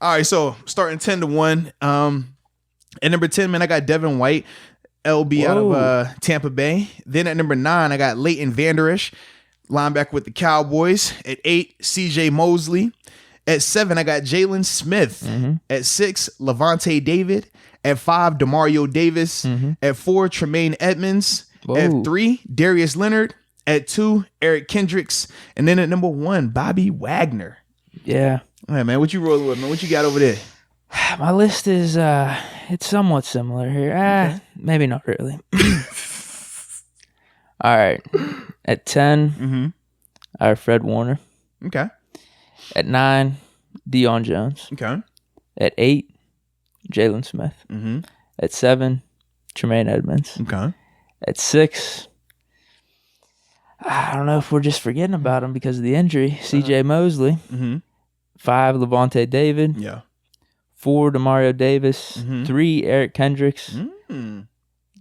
All right, so starting 10-1. At number 10, man, I got Devin White, LB out of Tampa Bay. Then at number 9, I got Leighton Vander Esch, linebacker with the Cowboys. At 8, CJ Mosley. At 7, I got Jalen Smith. At 6, Levante David. At 5, Demario Davis. At 4, Tremaine Edmonds. At 3, Darius Leonard. At 2, Eric Kendricks. And then at number 1, Bobby Wagner. Yeah. All right, man, what you rolling with, man? What you got over there? My list is it's somewhat similar here. Okay. Maybe not really. All right. At 10, I have Fred Warner. Okay. At 9, Deion Jones. Okay. At 8, Jalen Smith. At 7, Tremaine Edmonds. Okay. At 6, I don't know if we're just forgetting about him because of the injury. CJ Mosley. 5, Levante David. Yeah. 4, Demario Davis. 3, Eric Kendricks.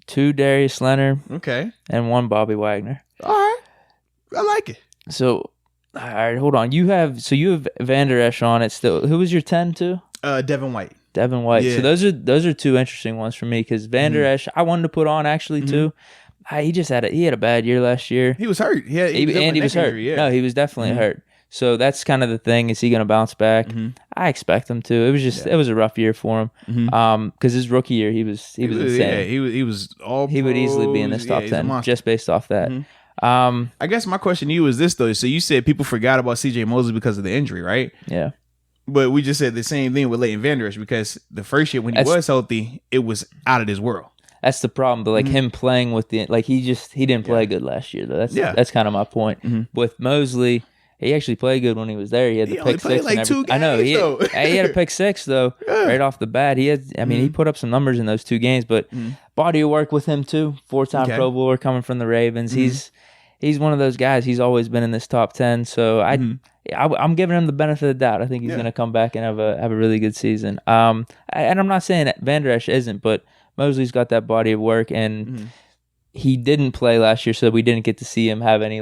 2, Darius Leonard. Okay. And 1, Bobby Wagner. All right. I like it. So, all right, hold on. You have Vander Esch on it still. Who was your 10 too? Devin White. Devin White. Yeah. So those are two interesting ones for me because Vander Esch, I wanted to put on actually too. He just had a bad year last year. He was hurt. Yeah, he was hurt. Injury, yeah. No, he was definitely hurt. So that's kind of the thing. Is he going to bounce back? I expect him to. It was just it was a rough year for him. Because his rookie year he was insane. Yeah, he was all. He would easily be in this top 10 just based off that. I guess my question to you is this though. So you said people forgot about CJ Mosley because of the injury, right? Yeah. But we just said the same thing with Leighton Vander Esch because the first year when he was healthy, it was out of this world. That's the problem. But him playing with he didn't play good last year though. That's kind of my point. With Mosley, he actually played good when he was there. He had the pick six. Like 2 games, I know he had a pick six though right off the bat. He put up some numbers in those 2 games, but body of work with him too. 4-time Pro Bowler coming from the Ravens. He's one of those guys. He's always been in this top 10. So I'm giving him the benefit of the doubt. I think he's going to come back and have a really good season. And I'm not saying that Vander Esch isn't, but Mosley's got that body of work, and he didn't play last year, so we didn't get to see him have any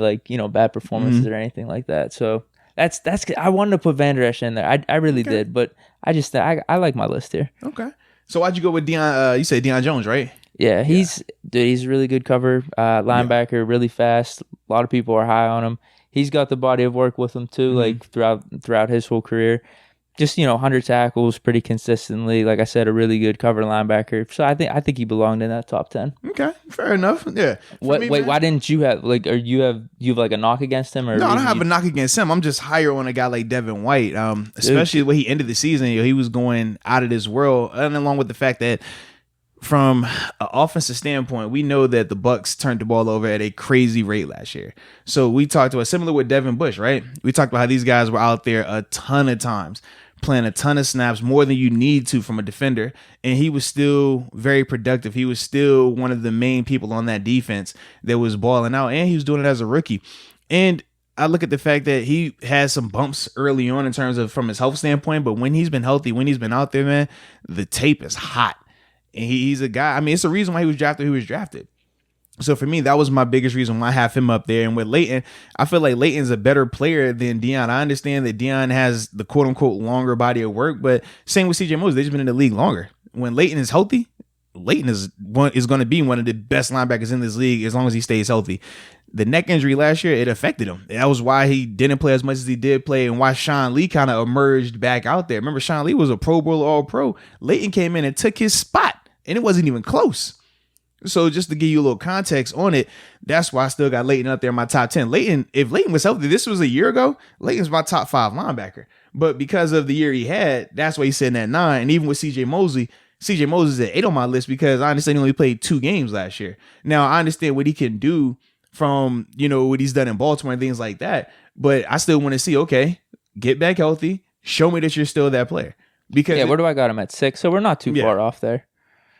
bad performances or anything like that. So that's I wanted to put Vander Esch in there. I really did, but I like my list here. Okay. So why'd you go with Deion? You said Deion Jones, right? Yeah, he's a really good cover linebacker, really fast. A lot of people are high on him. He's got the body of work with him too, throughout his whole career. Just 100 tackles pretty consistently. Like I said, a really good cover linebacker. So I think he belonged in that top 10. Okay, fair enough. Yeah. Why didn't you have you have a knock against him? Or no, I don't have a knock against him. I'm just higher on a guy like Devin White, especially the way he ended the season. He was going out of this world, and along with the fact that from an offensive standpoint, we know that the Bucks turned the ball over at a crazy rate last year. So we talked about similar with Devin Bush, right? We talked about how these guys were out there a ton of times, playing a ton of snaps, more than you need to from a defender. And he was still very productive. He was still one of the main people on that defense that was balling out, and he was doing it as a rookie. And I look at the fact that he had some bumps early on in terms of from his health standpoint, but when he's been healthy, when he's been out there, man, the tape is hot. And he's a guy, it's a reason why he was drafted. So for me, that was my biggest reason why I have him up there. And with Leighton, I feel like Leighton's a better player than Deion. I understand that Deion has the quote unquote longer body of work, but same with CJ Mosley, they've just been in the league longer. When Leighton is healthy, Leighton is going to be one of the best linebackers in this league as long as he stays healthy. The neck injury last year, it affected him. That was why he didn't play as much as he did play, and why Sean Lee kind of emerged back out there. Remember, Sean Lee was a Pro Bowler, All-Pro. Leighton came in and took his spot. And it wasn't even close. So just to give you a little context on it, that's why I still got Leighton up there in my top 10. If Leighton was healthy, this was a year ago, Leighton's my top 5 linebacker. But because of the year he had, that's why he's sitting at 9. And even with CJ Mosley is at 8 on my list because I understand he only played 2 games last year. Now, I understand what he can do from, what he's done in Baltimore and things like that. But I still want to see, okay, get back healthy. Show me that you're still that player. Because where do I got him at 6? So we're not too far off there.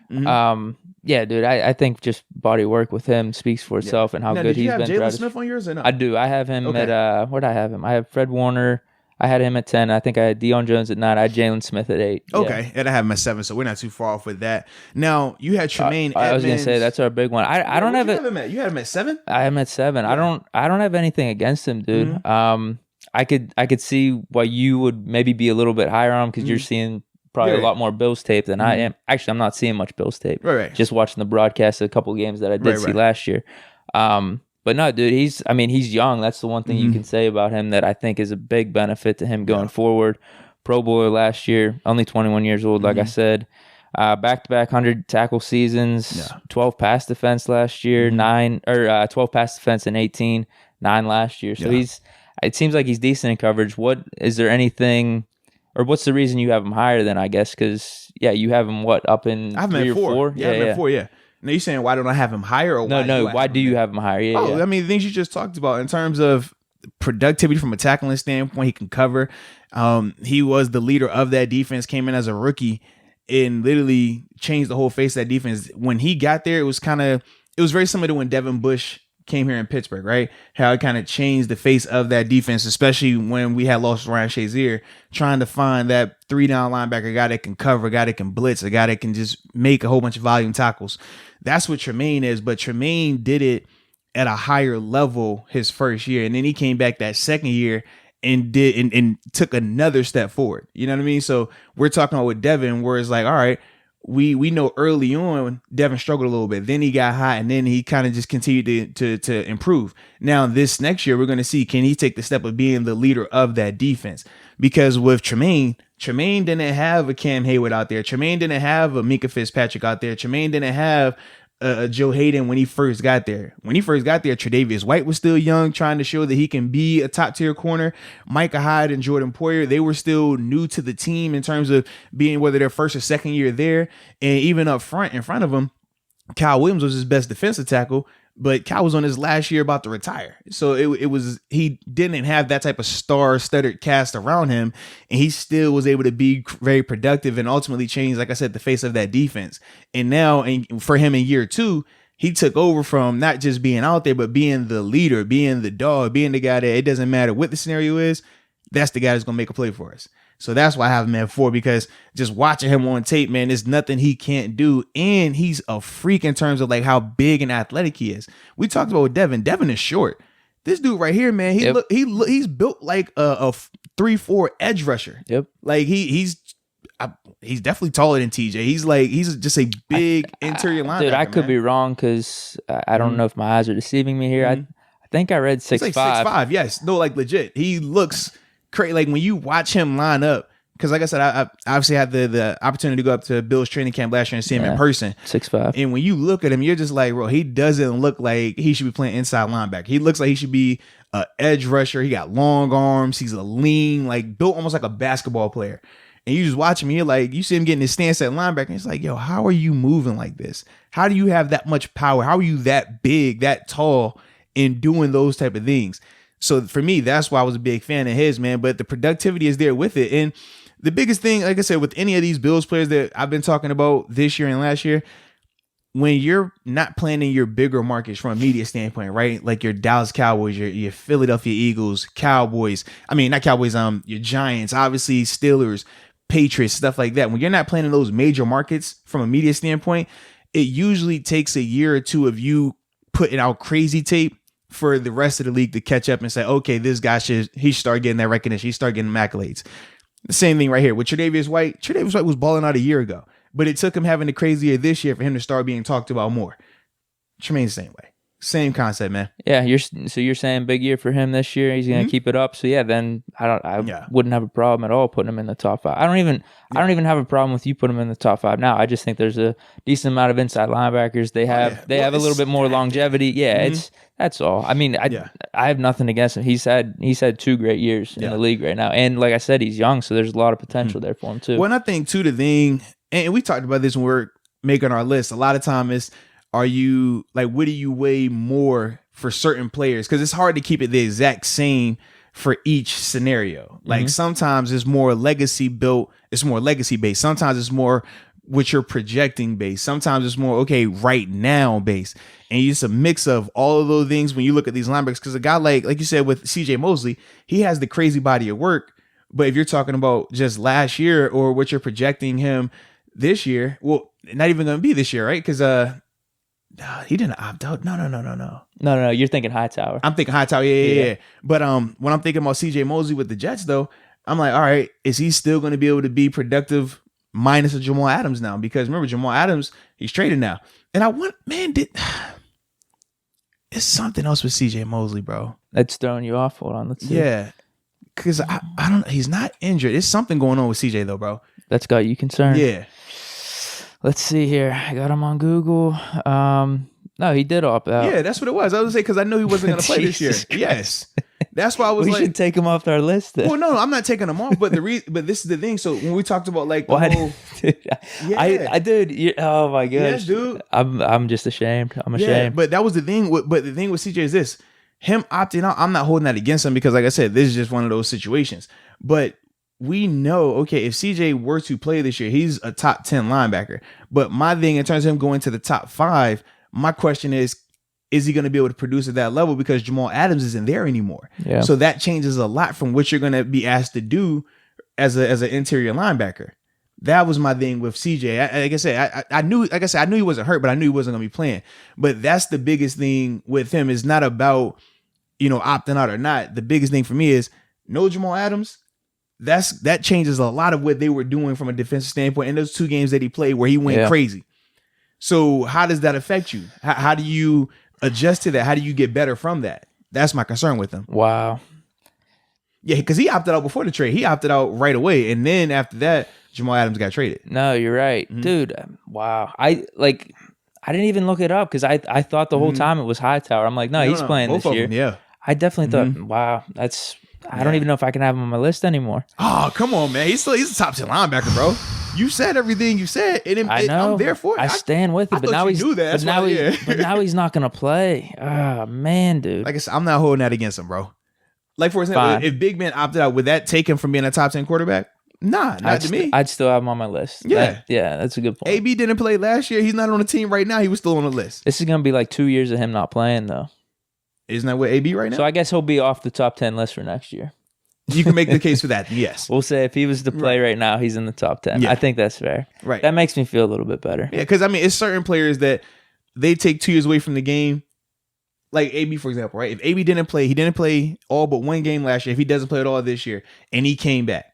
Dude, I think just body work with him speaks for itself and how good he's been. Did you have Jalen Smith on yours or not? I do. I have him at where did I have him? I have Fred Warner. I had him at 10. I think I had Deion Jones at 9. I had Jalen Smith at 8. Okay, and I have him at 7, so we're not too far off with that. Now you had Tremaine Edmonds. I was gonna say that's our big one. I don't have it. You had him at 7. I have him at 7. Yeah. I don't have anything against him, dude. could see why you would maybe be a little bit higher on him because you're seeing probably a lot more Bills tape than I am. Actually, I'm not seeing much Bills tape. Right. Just watching the broadcast of a couple of games that I did see last year. But no, dude, he's young. That's the one thing you can say about him that I think is a big benefit to him going forward. Pro Bowler last year, only 21 years old, like I said. Back-to-back 100 tackle seasons, 12 pass defense last year, 12 pass defense in 18, 9 last year. So it seems like he's decent in coverage. Is there anything, or what's the reason you have him higher than, I guess? Because, you have him, up in I have him 3 at or 4? 4? Yeah, I have him at 4, yeah. Now you're saying, why don't I have him higher? Or why do you have him higher? Yeah, I mean, the things you just talked about in terms of productivity from a tackling standpoint, he can cover. He was the leader of that defense, came in as a rookie and literally changed the whole face of that defense. When he got there, it was very similar to when Devin Bush came here in Pittsburgh, right? How it kind of changed the face of that defense, especially when we had lost Ryan Shazier, trying to find that 3-down linebacker, a guy that can cover, a guy that can blitz, a guy that can just make a whole bunch of volume tackles. That's what Tremaine is, but Tremaine did it at a higher level his first year, and then he came back that second year and took another step forward. You know what I mean? So we're talking about with Devin, where it's like, all right, we know early on Devin struggled a little bit. Then he got hot, and then he kind of just continued to improve. Now this next year, we're going to see, can he take the step of being the leader of that defense? Because with Tremaine didn't have a Cam Hayward out there. Tremaine didn't have a Minka Fitzpatrick out there. Tremaine didn't have Joe Hayden when he first got there. When he first got there, Tre'Davious White was still young, trying to show that he can be a top tier corner. Micah Hyde and Jordan Poyer, they were still new to the team in terms of being whether their first or second year there. And even up front, in front of him, Kyle Williams was his best defensive tackle, but Kyle was on his last year about to retire. So he didn't have that type of star-studded cast around him, and he still was able to be very productive and ultimately change, like I said, the face of that defense. And now, for him in year 2, he took over from not just being out there, but being the leader, being the dog, being the guy that it doesn't matter what the scenario is, that's the guy that's going to make a play for us. So that's why I have him at 4, because just watching him on tape, man, there's nothing he can't do. And he's a freak in terms of like how big and athletic he is. We talked about with Devin. Devin is short. This dude right here, man, he's built like a 3-4 edge rusher. Yep. Like he's definitely taller than TJ. He's just a big interior linebacker. Dude, I could be wrong because I don't know if my eyes are deceiving me here. I think I read 6'5". Like 6'5", yes. No, like legit. He looks crazy. Like when you watch him line up, because like I said, I obviously had the opportunity to go up to Bill's training camp last year and see him in person. 6'5". And when you look at him, you're just like, bro, he doesn't look like he should be playing inside linebacker. He looks like he should be an edge rusher. He got long arms. He's a lean, like built almost like a basketball player. And you just watch him, you're like, you see him getting his stance at linebacker. And it's like, yo, how are you moving like this? How do you have that much power? How are you that big, that tall, in doing those type of things? So for me, that's why I was a big fan of his, man. But the productivity is there with it. And the biggest thing, like I said, with any of these Bills players that I've been talking about this year and last year, when you're not playing in your bigger markets from a media standpoint, right? Like your Dallas Cowboys, your Philadelphia Eagles, Cowboys. I mean, not Cowboys, your Giants, obviously Steelers, Patriots, stuff like that. When you're not playing in those major markets from a media standpoint, it usually takes a year or two of you putting out crazy tape for the rest of the league to catch up and say, okay, this guy should start getting that recognition. He start getting accolades. The same thing right here with Tre'Davious White. Tre'Davious White was balling out a year ago, but it took him having a crazy year this year for him to start being talked about more. Tremaine's the same way. Same concept, man. Yeah, you're saying big year for him this year. He's gonna keep it up. So yeah, then I wouldn't have a problem at all putting him in the top 5. I don't even have a problem with you putting him in the top 5 now. I just think there's a decent amount of inside linebackers. They have a little bit more longevity. Yeah, that's all. I mean, I have nothing against him. He's had 2 great years in the league right now, and like I said, he's young, so there's a lot of potential there for him too. Well, and I think too the thing, and we talked about this when we're making our list. A lot of time is, are you like, what do you weigh more for certain players? Because it's hard to keep it the exact same for each scenario. Like sometimes it's more legacy built, it's more legacy based. Sometimes it's more what you're projecting based. Sometimes it's more, okay, right now based. And it's a mix of all of those things when you look at these linebackers. Because a guy like you said with CJ Mosley, he has the crazy body of work. But if you're talking about just last year or what you're projecting him this year, well, not even going to be this year, right? Because He didn't opt out. No. No. You're thinking Hightower. I'm thinking Hightower. Yeah. But when I'm thinking about CJ Mosley with the Jets, though, I'm like, all right, is he still going to be able to be productive minus a Jamal Adams now? Because remember, Jamal Adams, he's traded now. And it's something else with CJ Mosley, bro. That's throwing you off. Hold on, let's see. Yeah. Because I don't, he's not injured. There's something going on with CJ, though, bro. That's got you concerned. Yeah. Let's see here. I got him on Google. No, he did opt out. Yeah, that's what it was. I was going to say, because I knew he wasn't going to play this year. Christ. Yes. That's why I was we should take him off our list then. Well, no, I'm not taking him off. But but this is the thing. So when we talked about like the whole, dude, oh my gosh, yes, dude, I'm just ashamed. I'm ashamed. Yeah, but that was the thing. But the thing with CJ is this: him opting out. I'm not holding that against him because, like I said, this is just one of those situations. But we know, okay, if CJ were to play this year, he's a top 10 linebacker. But my thing in terms of him going to the top 5, my question is he going to be able to produce at that level because Jamal Adams isn't there anymore? Yeah. So that changes a lot from what you're going to be asked to do as an interior linebacker. That was my thing with CJ. Like I said, I knew he wasn't hurt, but I knew he wasn't going to be playing. But that's the biggest thing with him. Is not about, opting out or not. The biggest thing for me is no Jamal Adams. That changes a lot of what they were doing from a defensive standpoint in those 2 games that he played where he went crazy. So how does that affect you? How do you adjust to that? How do you get better from that? That's my concern with him. Wow. Yeah, because he opted out before the trade. He opted out right away. And then after that, Jamal Adams got traded. No, you're right. Mm-hmm. Dude, wow. I didn't even look it up because I thought the whole time it was Hightower. I'm like, no, he's playing this year. Yeah. I definitely thought, wow, I don't even know if I can have him on my list anymore. Oh, come on, man. He's a top 10 linebacker, bro. You said everything you said, and I know. I'm there for it. I stand with it, but now he's that. But now he's not gonna play. Oh man, dude. Like I said, I'm not holding that against him, bro. Like for example, if Big Ben opted out, would that take him from being a top 10 quarterback? Nah, not to me. I'd still have him on my list. Yeah, that's a good point. AB didn't play last year. He's not on the team right now. He was still on the list. This is gonna be like 2 years of him not playing though. Isn't that what AB right now? So I guess he'll be off the top 10 list for next year. You can make the case for that, yes. We'll say if he was to play right now, he's in the top 10. Yeah. I think that's fair. Right. That makes me feel a little bit better. Yeah, because, it's certain players that they take 2 years away from the game. Like AB, for example, right? If AB didn't play, he didn't play all but 1 game last year. If he doesn't play at all this year, and he came back,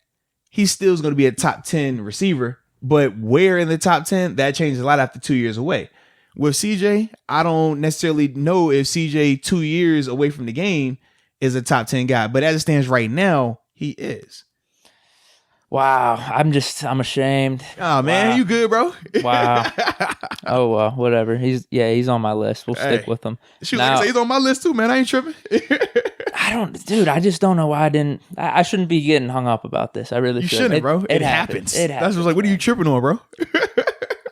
he still is going to be a top 10 receiver. But where in the top 10, that changes a lot after 2 years away. With CJ, I don't necessarily know if CJ 2 years away from the game is a top 10 guy, but as it stands right now, he is. Wow, I'm ashamed. Oh man, you good, bro? Wow. Oh well, whatever. He's on my list. We'll stick with him. Shoot, like I say, he's on my list too, man. I ain't tripping. I just don't know why I didn't. I shouldn't be getting hung up about this. I really shouldn't, bro. It happens. It happens. That's just like, what are you tripping on, bro?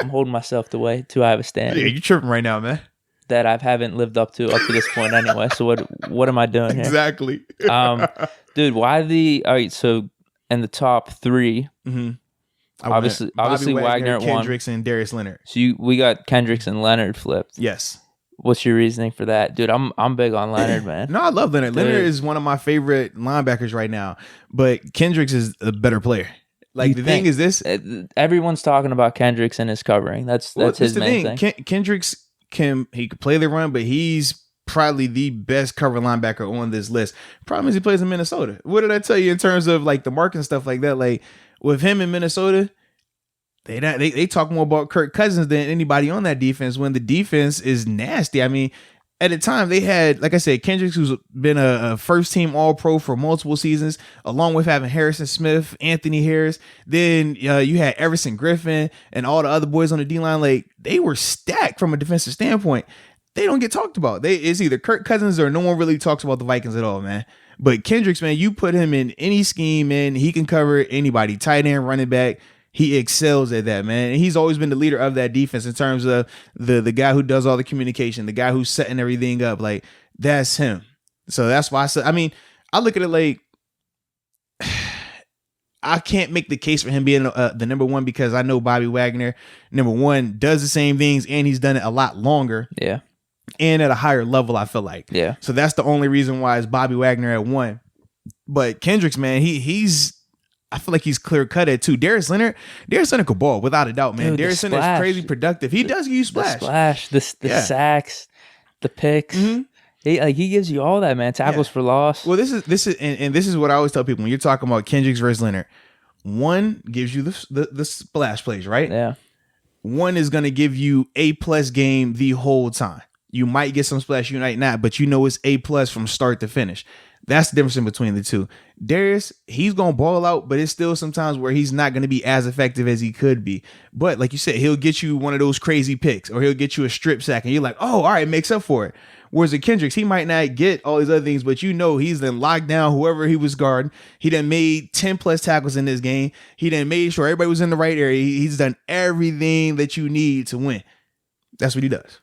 I'm holding myself to I have a standard. Yeah, you tripping right now, man. That I haven't lived up to this point anyway. So what am I doing here? Exactly. Dude, why all right, so in the top 3, obviously Wagner at 1. Kendricks and Darius Leonard. So we got Kendricks and Leonard flipped. Yes. What's your reasoning for that? Dude, I'm big on Leonard, man. No, I love Leonard. Dude. Leonard is one of my favorite linebackers right now, but Kendricks is a better player. Like the thing is this. Everyone's talking about Kendricks and his covering. That's his main thing. Kendricks can play the run, but he's probably the best cover linebacker on this list. Problem is he plays in Minnesota. What did I tell you in terms of like the mark and stuff like that? Like with him in Minnesota, they talk more about Kirk Cousins than anybody on that defense when the defense is nasty. I mean, at the time they had, like I said, Kendricks, who's been a first team All-Pro for multiple seasons, along with having Harrison Smith, Anthony Harris. Then you had Everson Griffin and all the other boys on the D-line. Like they were stacked from a defensive standpoint. They don't get talked about. It's either Kirk Cousins or no one really talks about the Vikings at all, man. But Kendricks, man, you put him in any scheme, man, he can cover anybody. Tight end, running back. He excels at that, man. And he's always been the leader of that defense in terms of the guy who does all the communication, the guy who's setting everything up. Like, that's him. So that's why I look at it like I can't make the case for him being the number 1 because I know Bobby Wagner, number 1, does the same things and he's done it a lot longer. Yeah. And at a higher level, I feel like. Yeah. So that's the only reason why it's Bobby Wagner at 1. But Kendricks, man, he's I feel like he's clear cut at 2. Darius Leonard could ball without a doubt, man. Dude, Darius Leonard is crazy productive. He does give you splash. The sacks, the picks. Mm-hmm. He gives you all that, man. Tackles for loss. Well, this is what I always tell people when you're talking about Kendricks versus Leonard. One gives you the splash plays, right? Yeah. One is going to give you A+ game the whole time. You might get some splash, you might not, but you know it's A+ from start to finish. That's the difference in between the two. Darius, he's going to ball out, but it's still sometimes where he's not going to be as effective as he could be. But like you said, he'll get you one of those crazy picks, or he'll get you a strip sack, and you're like, oh, all right, makes up for it. Whereas at Kendricks, he might not get all these other things, but you know he's then locked down whoever he was guarding. He done made 10+ tackles in this game. He done made sure everybody was in the right area. He's done everything that you need to win. That's what he does.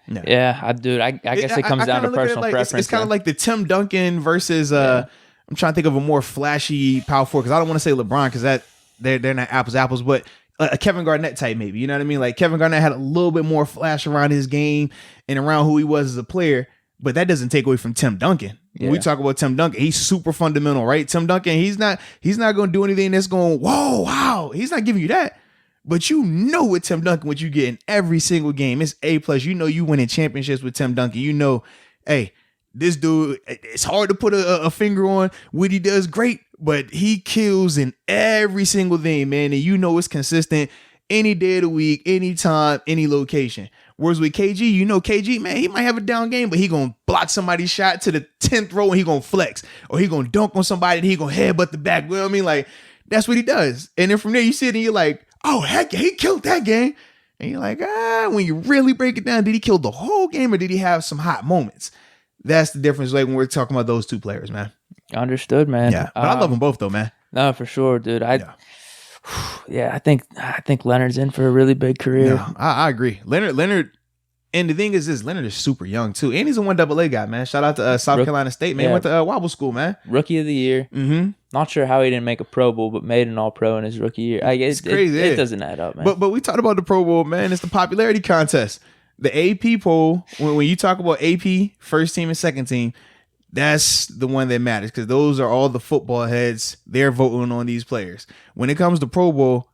No. Yeah, I guess it comes down to personal preference. It's kind of like the Tim Duncan versus I'm trying to think of a more flashy power forward, because I don't want to say LeBron, because they're not apples, but a Kevin Garnett type maybe. You know what I mean? Like Kevin Garnett had a little bit more flash around his game and around who he was as a player, but that doesn't take away from Tim Duncan. When we talk about Tim Duncan, he's super fundamental, right? Tim Duncan, he's not going to do anything that's going, whoa, wow. He's not giving you that. But you know with Tim Duncan, what you get in every single game, it's A+. You know you winning championships with Tim Duncan. You know, hey, this dude, it's hard to put a finger on what he does great, but he kills in every single thing, man. And you know it's consistent any day of the week, anytime, any location. Whereas with KG, you know KG, man, he might have a down game, but he going to block somebody's shot to the 10th row and he going to flex. Or he going to dunk on somebody and he going to headbutt the back. You know what I mean? Like, that's what he does. And then from there, you sit and you're like, oh, heck yeah, he killed that game. And you're like, when you really break it down, did he kill the whole game or did he have some hot moments? That's the difference, like when we're talking about those two players, man. Understood, man. Yeah, but I love them both, though, man. No, for sure, dude. I think Leonard's in for a really big career. No, I agree. Leonard, and the thing is this, Leonard is super young, too. And he's a 1AA guy, man. Shout out to South Carolina State, man. He went to Wobble School, man. Rookie of the year. Mm-hmm. Not sure how he didn't make a Pro Bowl, but made an All-Pro in his rookie year. It's crazy. It doesn't add up, man. But we talked about the Pro Bowl, man. It's the popularity contest. The AP poll, when you talk about AP, first team and second team, that's the one that matters, because those are all the football heads. They're voting on these players. When it comes to Pro Bowl,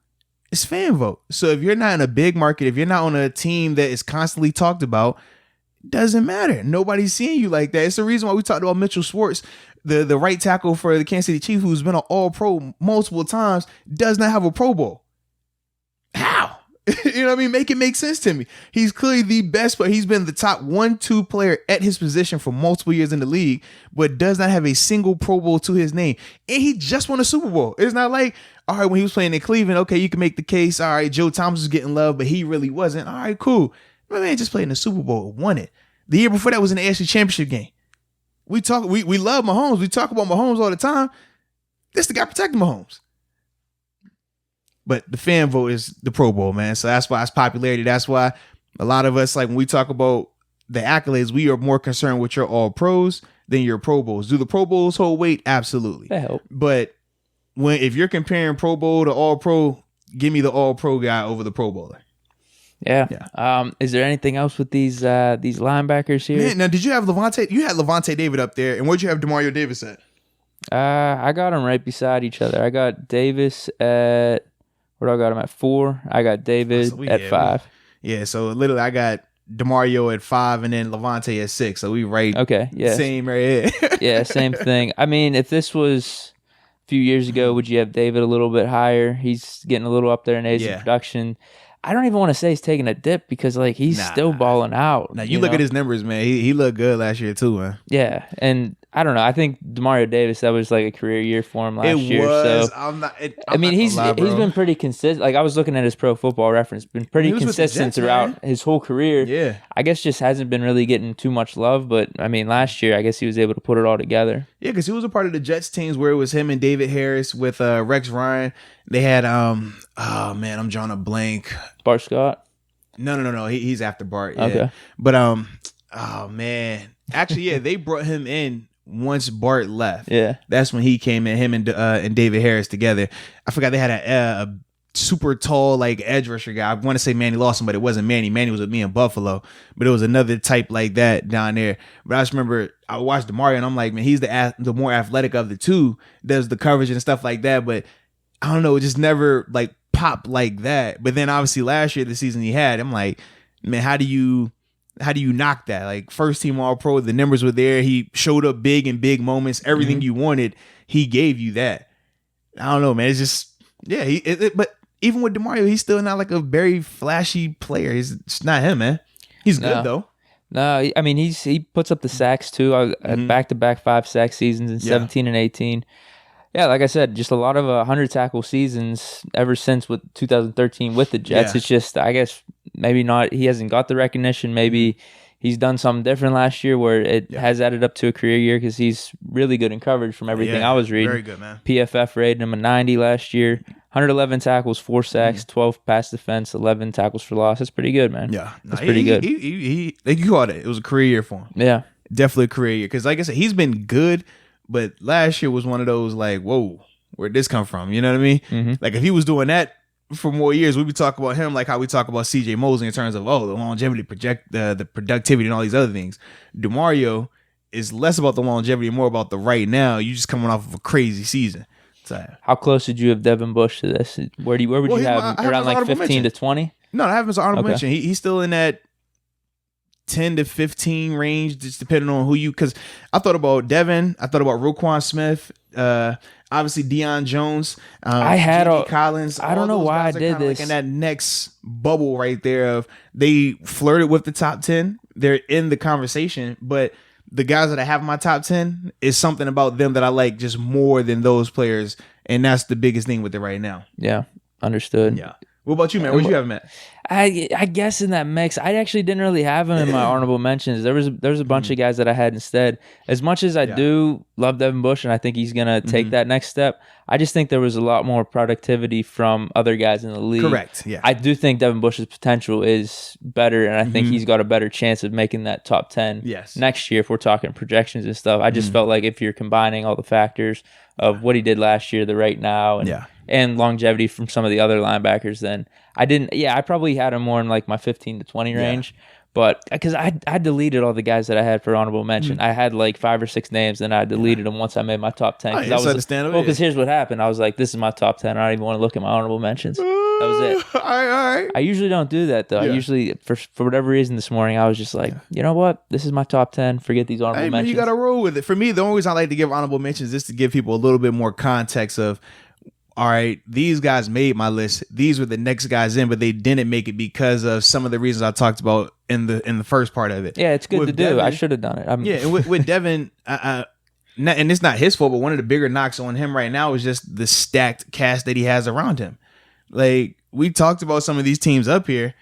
it's fan vote. So if you're not in a big market, if you're not on a team that is constantly talked about, it doesn't matter. Nobody's seeing you like that. It's the reason why we talked about Mitchell Schwartz, the right tackle for the Kansas City Chiefs, who's been an All-Pro multiple times, does not have a Pro Bowl. How? You know what I mean? Make it make sense to me. He's clearly the best player. He's been the top 1-2 player at his position for multiple years in the league, but does not have a single Pro Bowl to his name. And he just won a Super Bowl. It's not like, all right, when he was playing in Cleveland, okay, you can make the case. All right, Joe Thomas was getting love, but he really wasn't. All right, cool. My man just played in the Super Bowl, won it. The year before that was in the AFC Championship game. We love Mahomes. We talk about Mahomes all the time. This the guy protecting Mahomes. But the fan vote is the Pro Bowl, man. So that's why it's popularity. That's why a lot of us, like when we talk about the accolades, we are more concerned with your All-Pros than your Pro Bowls. Do the Pro Bowls hold weight? Absolutely. They help. But if you're comparing Pro Bowl to All-Pro, give me the All-Pro guy over the Pro Bowler. Yeah. Is there anything else with these linebackers here? Man, now, did you have Levante? You had Levante David up there, and where'd you have Demario Davis at? I got them right beside each other. I got Davis at, where do I got him at 4? I got David at 5. So literally I got Demario at 5 and then Levante at 6. So we right. Okay. Yeah. Same right here. Yeah, same thing. I mean, if this was a few years ago, would you have David a little bit higher? He's getting a little up there in age of production. I don't even want to say he's taking a dip because he's still balling out. Now you look at his numbers, man. He looked good last year too, man. Yeah, and I don't know. I think Demario Davis, that was like a career year for him last year. So he's been pretty consistent. Like I was looking at his Pro Football Reference, been pretty consistent throughout his whole career. Yeah, I guess just hasn't been really getting too much love. But I mean, last year I guess he was able to put it all together. Yeah, because he was a part of the Jets teams where it was him and David Harris with Rex Ryan. They had I'm drawing a blank. Bart Scott. No. He's after Bart. Yeah. Okay, but actually, yeah, they brought him in once Bart left. Yeah, that's when he came in. Him and David Harris together. I forgot they had super tall like edge rusher guy. I want to say Manny Lawson, but it wasn't Manny. Manny was with me in Buffalo, but it was another type like that down there. But I just remember I watched Demario and I'm like, man, he's the more athletic of the two, does the coverage and stuff like that. But I don't know, it just never like popped like that. But then obviously last year, the season he had, I'm like, man, how do you knock that? Like first team All Pro, the numbers were there. He showed up big in big moments. Everything you wanted, he gave you that. I don't know, man. It's just but even with Demario, he's still not like a very flashy player. It's not him, man. He's good though. No, I mean he puts up the sacks too. Back-to-back 5 sack seasons in 17 and 18. Yeah, like I said, just a lot of 100 tackle seasons ever since with 2013 with the Jets. It's just, I guess, maybe not. He hasn't got the recognition. Maybe he's done something different last year where it has added up to a career year because he's really good in coverage from everything I was reading. Very good, man. PFF rated him a 90 last year. 111 tackles, 4 sacks, 12 pass defense, 11 tackles for loss. That's pretty good, man. Yeah. That's pretty good. He like you called it. It was a career year for him. Yeah. Definitely a career year. Because like I said, he's been good, but last year was one of those like, whoa, where'd this come from? You know what I mean? Mm-hmm. Like if he was doing that for more years, we'd be talking about him like how we talk about CJ Mosley in terms of, the longevity, the productivity and all these other things. Demario is less about the longevity and more about the right now. You just coming off of a crazy season. So, how close did you have Devin Bush to this? Where would you have him? Around like 15 to 20? No, I have him as an honorable mention. He's still in that 10 to 15 range, just depending on who you. Because I thought about Devin, I thought about Roquan Smith, obviously Deion Jones. I had Collins. I don't know why I did this. Like in that next bubble right there of they flirted with the top 10. They're in the conversation, but the guys that I have in my top 10 is something about them that I like just more than those players. And that's the biggest thing with it right now. Yeah. Understood. Yeah. What about you, man? Where'd you have him at? I guess in that mix, I actually didn't really have him in my honorable mentions. There was a bunch of guys that I had instead. As much as I do love Devin Bush and I think he's going to take that next step, I just think there was a lot more productivity from other guys in the league. Correct, yeah. I do think Devin Bush's potential is better, and I think he's got a better chance of making that top 10 next year if we're talking projections and stuff. I just felt like if you're combining all the factors of what he did last year, the right now, and longevity from some of the other linebackers, then I probably had him more in like my 15 to 20 range. But because I deleted all the guys that I had for honorable mention. I had like 5 or 6 names, and I deleted them once I made my top 10. That's understandable. Well, because here's what happened. I was like, this is my top 10. I don't even want to look at my honorable mentions. That was it. All right. I usually don't do that, though. I usually, for whatever reason this morning, I was just like, you know what? This is my top 10. Forget these honorable mentions. You got to roll with it. For me, the only reason I like to give honorable mentions is to give people a little bit more context of, all right, these guys made my list. These were the next guys in, but they didn't make it because of some of the reasons I talked about in the first part of it. Yeah, it's good to do. I should have done it. And with Devin, and it's not his fault, but one of the bigger knocks on him right now is just the stacked cast that he has around him. Like, we talked about some of these teams up here.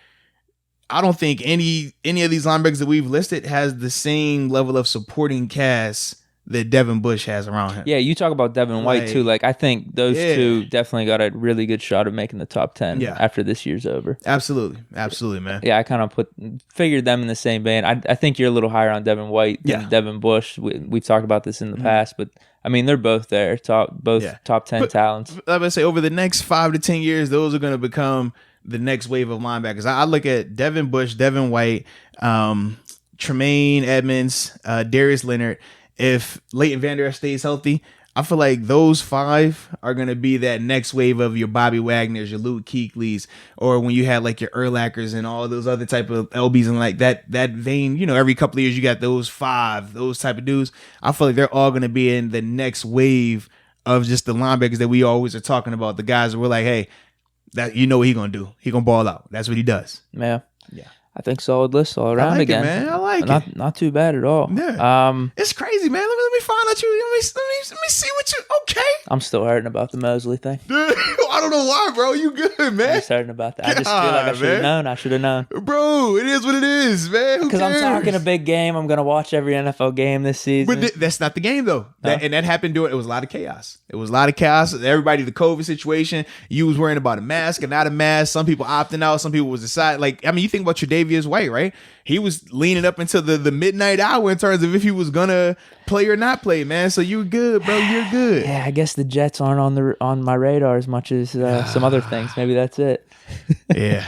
I don't think any of these linebackers that we've listed has the same level of supporting cast that Devin Bush has around him. Yeah, you talk about Devin White too. Like, I think those two definitely got a really good shot of making the top 10 after this year's over. Absolutely, man. Yeah, I kind of figured them in the same vein. I think you're a little higher on Devin White than Devin Bush. We've talked about this in the past, but I mean, they're both there, top 10 talents. Like I say, over the next 5 to 10 years, those are going to become the next wave of linebackers. I look at Devin Bush, Devin White, Tremaine Edmonds, Darius Leonard. If Leighton Vander Esch stays healthy, I feel like those 5 are going to be that next wave of your Bobby Wagners, your Luke Kuechly's, or when you had like your Urlachers and all those other type of LBs and like that vein, every couple of years you got those 5, those type of dudes. I feel like they're all going to be in the next wave of just the linebackers that we always are talking about. The guys that we're like, hey, that what he going to do. He going to ball out. That's what he does. Yeah. I think solid list all around again. Man. I like it. Not too bad at all. Yeah. It's crazy, man. Let me find out you. Let me see what you. Okay. I'm still hurting about the Mosley thing. I don't know why, bro. You good, man? I'm just hurting about that. I just feel like I should have known. I should have known. Bro, it is what it is, man. Because I'm talking a big game. I'm gonna watch every NFL game this season. But that's not the game though. And that happened during. It was a lot of chaos. Everybody, the COVID situation. You was worrying about a mask and not a mask. Some people opting out. Some people was deciding. Like, I mean, you think about Tre'Davious Tre'Davious White, right? He was leaning up into the midnight hour in terms of if he was gonna play or not play, man. So you're good, bro. You're good. Yeah, I guess the Jets aren't on my radar as much as some other things. Maybe that's it. Yeah.